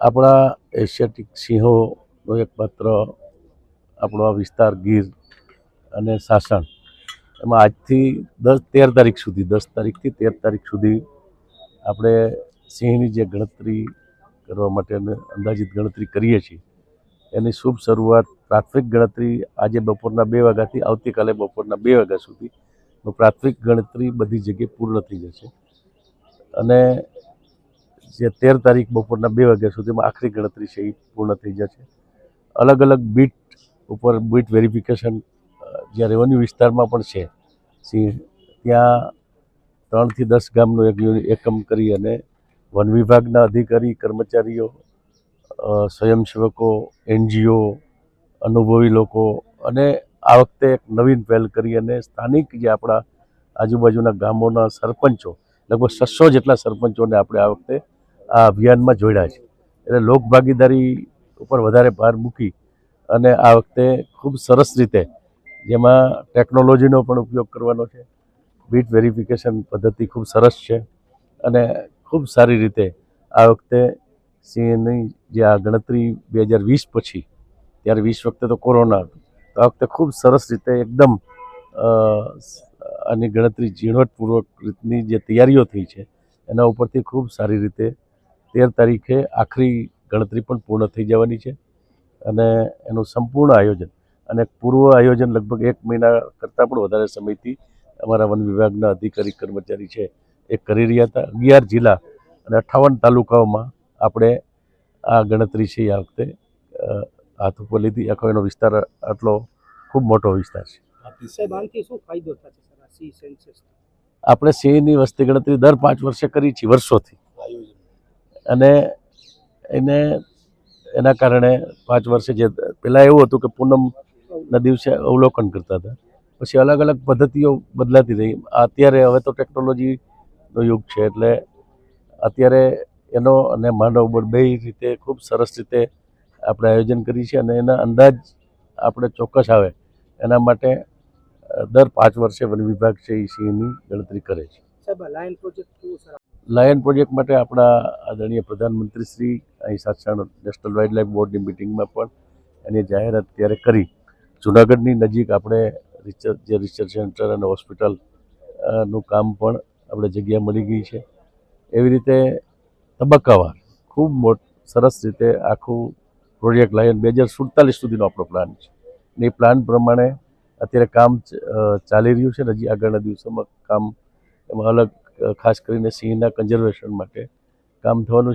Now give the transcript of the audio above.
આપણા એશિયાટિક સિંહોનો એકમાત્ર આપણો આ વિસ્તાર ગીર અને સાસણ, એમાં આજથી 13 તારીખ સુધી 10 તારીખથી 13 તારીખ સુધી આપણે સિંહની જે ગણતરી કરવા માટે અંદાજિત ગણતરી કરીએ છીએ એની શુભ શરૂઆત પ્રાથમિક ગણતરી આજે બપોરના 2 વાગ્યાથી આવતીકાલે બપોરના 2 વાગ્યા સુધી પ્રાથમિક ગણતરી બધી જગ્યાએ પૂર્ણ થઈ જશે અને જે 13 તારીખ બપોરના 2 વાગ્યા સુધીમાં આખરી ગણતરી છે એ પૂર્ણ થઈ જશે. અલગ અલગ બીટ ઉપર બીટ વેરિફિકેશન જ્યાં રેવન્યુ વિસ્તારમાં પણ છે સિંહ, ત્યાં 3 થી 10 ગામનો એકમ કરી અને વન વિભાગના અધિકારી કર્મચારીઓ, સ્વયંસેવકો, NGO, અનુભવી લોકો અને આ વખતે એક નવીન પહેલ કરી અને સ્થાનિક જે આપણા આજુબાજુના ગામોના સરપંચો, લગભગ 600 જેટલા સરપંચોને આપણે આ વખતે આ અભિયાનમાં જોડ્યા છે. એટલે લોકભાગીદારી ઉપર વધારે ભાર મૂકી અને આ વખતે ખૂબ સરસ રીતે, જેમાં ટેકનોલોજીનો પણ ઉપયોગ કરવાનો છે. બીટ વેરિફિકેશન પદ્ધતિ ખૂબ સરસ છે અને ખૂબ સારી રીતે આ વખતે સિંહની જે આ ગણતરી 2020 પછી, ત્યારે 20 વખતે તો કોરોના હતો, તો આ વખતે ખૂબ સરસ રીતે એકદમ આની ગણતરી ઝીણવટપૂર્વક રીતની જે તૈયારીઓ થઈ છે એના ઉપરથી ખૂબ સારી રીતે 13 તારીખે આખરી ગણતરી પણ પૂર્ણ થઈ જવાની છે અને એનું સંપૂર્ણ આયોજન અને પૂર્વ આયોજન લગભગ 1 મહિના કરતાં પણ વધારે સમયથી અમારા વન વિભાગના અધિકારી કર્મચારી છે એ કરી રહ્યા હતા. 11 જિલ્લા અને 58 તાલુકાઓમાં આપણે આ ગણતરી છે આ વખતે હાથ ઉપર લીધી. આખો એનો વિસ્તાર આટલો ખૂબ મોટો વિસ્તાર છે. આપણે સિંહની વસ્તી ગણતરી દર 5 વર્ષે કરી છે વર્ષોથી, અને એના કારણે 5 વર્ષે જે પહેલાં એવું હતું કે પૂનમના દિવસે અવલોકન કરતા હતા, પછી અલગ અલગ પદ્ધતિઓ બદલાતી રહી. અત્યારે હવે તો ટેકનોલોજીનો યુગ છે એટલે અત્યારે એનો અને માનવબળ બે રીતે ખૂબ સરસ રીતે આપણે આયોજન કરી છે અને એના અંદાજ આપણે ચોક્કસ આવે એના માટે દર 5 વર્ષે વન વિભાગ છે એ સિંહની ગણતરી કરે છે. લાયન પ્રોજેક્ટ માટે આપણા આદરણીય પ્રધાનમંત્રી શ્રી અહીં સાસણ નેશનલ વાઇલ્ડ લાઇફ બોર્ડની મિટિંગમાં પણ એની જાહેરાત ત્યારે કરી. જૂનાગઢની નજીક આપણે રિસર્ચ સેન્ટર અને હોસ્પિટલનું કામ પણ આપણે જગ્યા મળી ગઈ છે. એવી રીતે તબક્કાવાર ખૂબ સરસ રીતે આખું પ્રોજેક્ટ લાયન 2047 સુધીનો આપણો પ્લાન છે. એ પ્લાન પ્રમાણે અત્યારે કામ ચાલી રહ્યું છે. હજી આગળના દિવસોમાં કામ એમાં અલગ ખાસ કરીને સિંહના કન્ઝર્વેશન માટે કામ થવાનું છે.